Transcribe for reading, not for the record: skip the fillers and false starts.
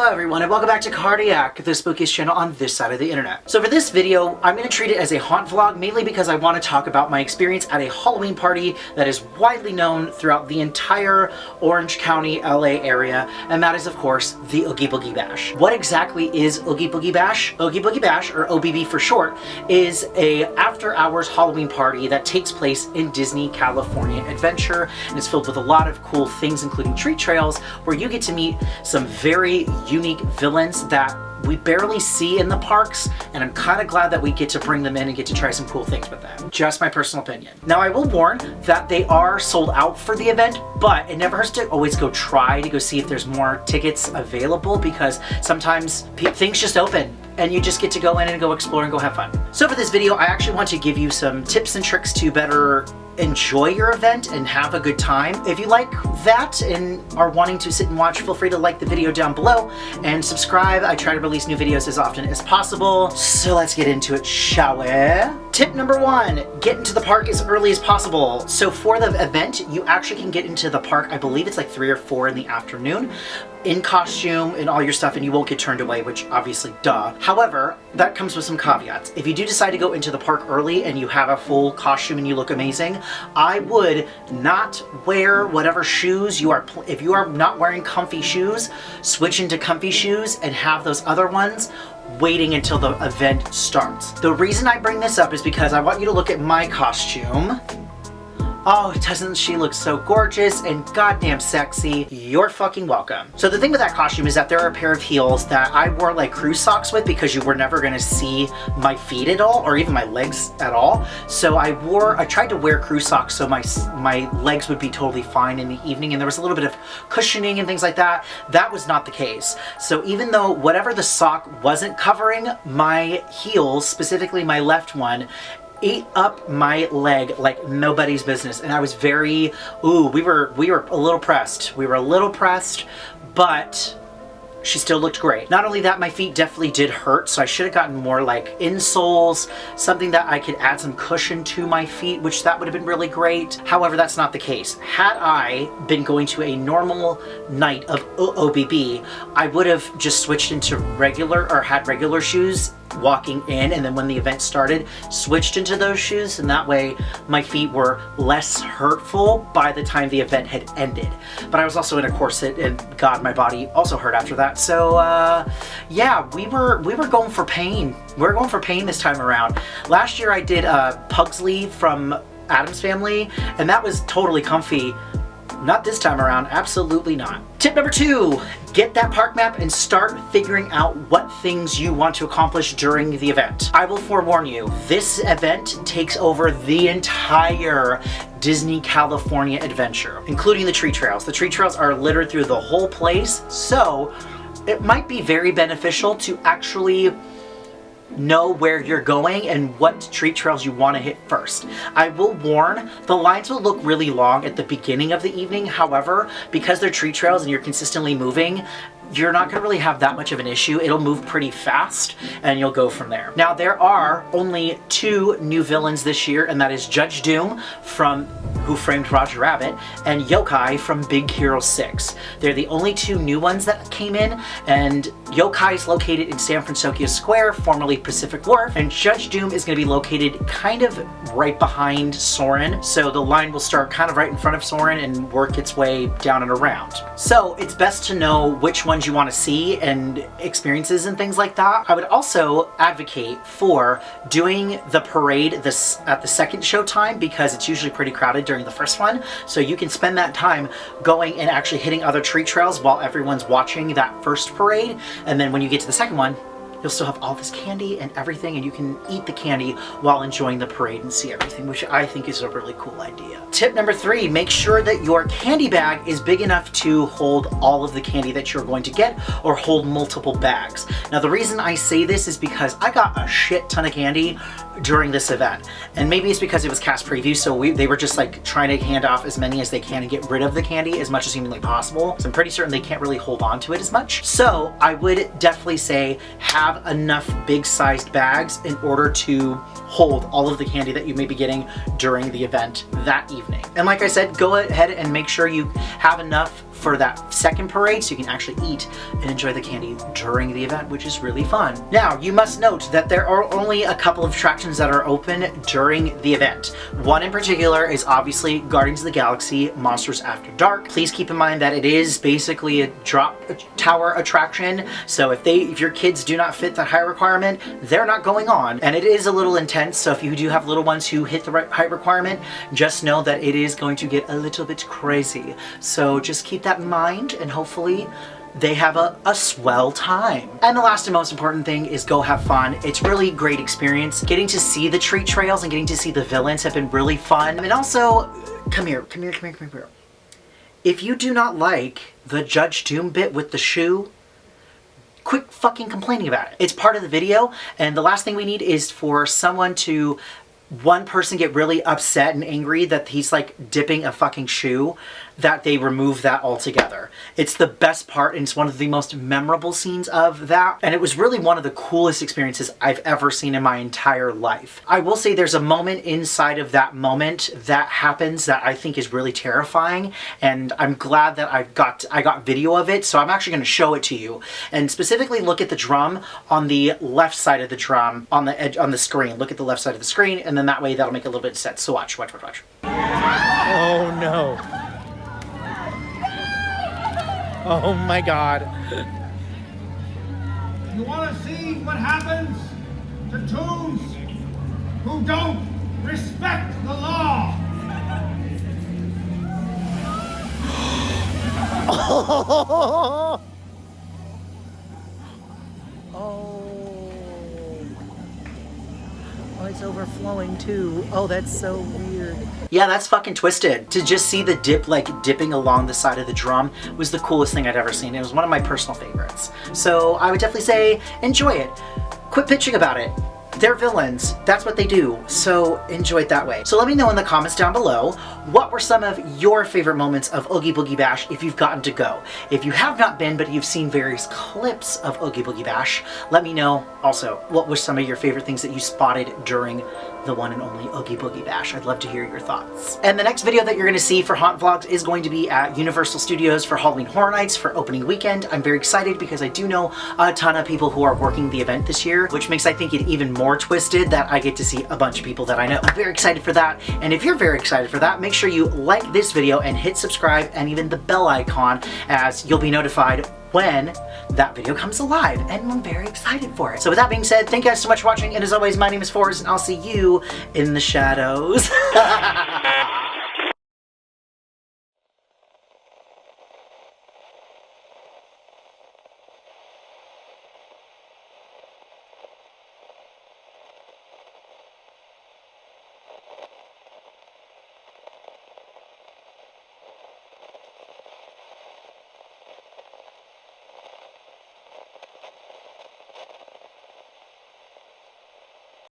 Hello everyone and welcome back to Cardiac, the spookiest channel on this side of the internet. So for this video, I'm going to treat it as a haunt vlog, mainly because I want to talk about my experience at a Halloween party that is widely known throughout the entire Orange County, LA area, and that is of course the Oogie Boogie Bash. What exactly is Oogie Boogie Bash? Oogie Boogie Bash, or OBB for short, is a after-hours Halloween party that takes place in Disney California Adventure, and it's filled with a lot of cool things, including treat trails, where you get to meet some very unique villains that we barely see in the parks, and I'm kind of glad that we get to bring them in and get to try some cool things with them. Just my personal opinion. Now I will warn that they are sold out for the event, but it never hurts to always try to go see if there's more tickets available, because sometimes things just open and you just get to go in and go explore and go have fun. So for this video, I actually want to give you some tips and tricks to better enjoy your event and have a good time. If you like that and are wanting to sit and watch, feel free to like the video down below and subscribe. I try to release new videos as often as possible. So let's get into it, shall we? Tip number 1, get into the park as early as possible. So for the event, you actually can get into the park, I believe it's like 3 or 4 in the afternoon, in costume and all your stuff, and you won't get turned away, which obviously duh. However, that comes with some caveats. If you do decide to go into the park early and you have a full costume and you look amazing, I would not wear whatever shoes you are, if you are not wearing comfy shoes, switch into comfy shoes and have those other ones waiting until the event starts. The reason I bring this up is because I want you to look at my costume. Oh, doesn't she look so gorgeous and goddamn sexy? You're fucking welcome. So the thing with that costume is that there are a pair of heels that I wore like cruise socks with, because you were never gonna see my feet at all, or even my legs at all. So I tried to wear cruise socks so my legs would be totally fine in the evening, and there was a little bit of cushioning and things like that. That was not the case. So even though whatever the sock wasn't covering, my heels, specifically my left one, ate up my leg like nobody's business, and I was very, we were a little pressed. We were a little pressed, but she still looked great. Not only that, my feet definitely did hurt, so I should have gotten more like insoles, something that I could add some cushion to my feet, which that would have been really great. However, that's not the case. Had I been going to a normal night of OBB, I would have just switched into regular, or had regular shoes walking in, and then when the event started, switched into those shoes, and that way my feet were less hurtful by the time the event had ended. But I was also in a corset, and God, my body also hurt after that. So yeah, we were going for pain. We're going for pain this time around. Last year I did Pugsley from Addams Family, and that was totally comfy. Not this time around, absolutely not. Tip number 2, get that park map and start figuring out what things you want to accomplish during the event. I will forewarn you, this event takes over the entire Disney California Adventure, including the tree trails. The tree trails are littered through the whole place, so it might be very beneficial to actually know where you're going and what treat trails you want to hit first. I will warn, the lines will look really long at the beginning of the evening. However, because they're treat trails and you're consistently moving, you're not going to really have that much of an issue. It'll move pretty fast and you'll go from there. Now, there are only 2 new villains this year, and that is Judge Doom from Who Framed Roger Rabbit and Yokai from Big Hero 6. They're the only 2 new ones that came in, and Yokai is located in San Francisco Square, formerly Pacific Wharf, and Judge Doom is going to be located kind of right behind Soarin', so the line will start kind of right in front of Soarin' and work its way down and around. So it's best to know which ones you want to see and experiences and things like that. I would also advocate for doing the parade at the second show time, because it's usually pretty crowded during the first one, so you can spend that time going and actually hitting other treat trails while everyone's watching that first parade, and then when you get to the second one, you'll still have all this candy and everything, and you can eat the candy while enjoying the parade and see everything, which I think is a really cool idea. Tip number 3, make sure that your candy bag is big enough to hold all of the candy that you're going to get, or hold multiple bags. Now, the reason I say this is because I got a shit ton of candy during this event. And maybe it's because it was cast preview, so they were just like trying to hand off as many as they can and get rid of the candy as much as humanly possible. So I'm pretty certain they can't really hold on to it as much. So I would definitely say have enough big sized bags in order to hold all of the candy that you may be getting during the event that evening. And like I said, go ahead and make sure you have enough for that second parade so you can actually eat and enjoy the candy during the event, which is really fun. Now, you must note that there are only a couple of attractions that are open during the event. One in particular is obviously Guardians of the Galaxy Monsters After Dark. Please keep in mind that it is basically a drop tower attraction, so if your kids do not fit that height requirement, they're not going on. And it is a little intense, so if you do have little ones who hit the right height requirement, just know that it is going to get a little bit crazy. So just keep that in mind, and hopefully they have a swell time. And the last and most important thing is go have fun. It's really great experience. Getting to see the treat trails and getting to see the villains have been really fun. And also, come here. If you do not like the Judge Doom bit with the shoe, quit fucking complaining about it. It's part of the video, and the last thing we need is for one person get really upset and angry that he's like dipping a fucking shoe, that they remove that altogether. It's the best part, and it's one of the most memorable scenes of that, and it was really one of the coolest experiences I've ever seen in my entire life. I will say there's a moment inside of that moment that happens that I think is really terrifying, and I'm glad that I got video of it, so I'm actually going to show it to you. And specifically look at the drum on the left side of the drum, on the edge on the screen. Look at the left side of the screen, and then that way that'll make a little bit of sense. So watch. Oh no. Oh my God. You want to see what happens to toons who don't respect the law? Oh. Oh, it's overflowing too. Oh, that's so weird. Yeah, that's fucking twisted. To just see the dip, like dipping along the side of the drum, was the coolest thing I'd ever seen. It was one of my personal favorites. So I would definitely say enjoy it. Quit bitching about it. They're villains. That's what they do. So enjoy it that way. So let me know in the comments down below, what were some of your favorite moments of Oogie Boogie Bash if you've gotten to go? If you have not been, but you've seen various clips of Oogie Boogie Bash, let me know also what were some of your favorite things that you spotted during the one and only Oogie Boogie Bash. I'd love to hear your thoughts. And the next video that you're going to see for Haunt Vlogs is going to be at Universal Studios for Halloween Horror Nights for opening weekend. I'm very excited because I do know a ton of people who are working the event this year, which makes I think it even more twisted that I get to see a bunch of people that I know. I'm very excited for that, and if you're very excited for that, make sure you like this video and hit subscribe and even the bell icon, as you'll be notified when that video comes alive, and I'm very excited for it. So with that being said, thank you guys so much for watching, and as always, my name is Forrest, and I'll see you in the shadows.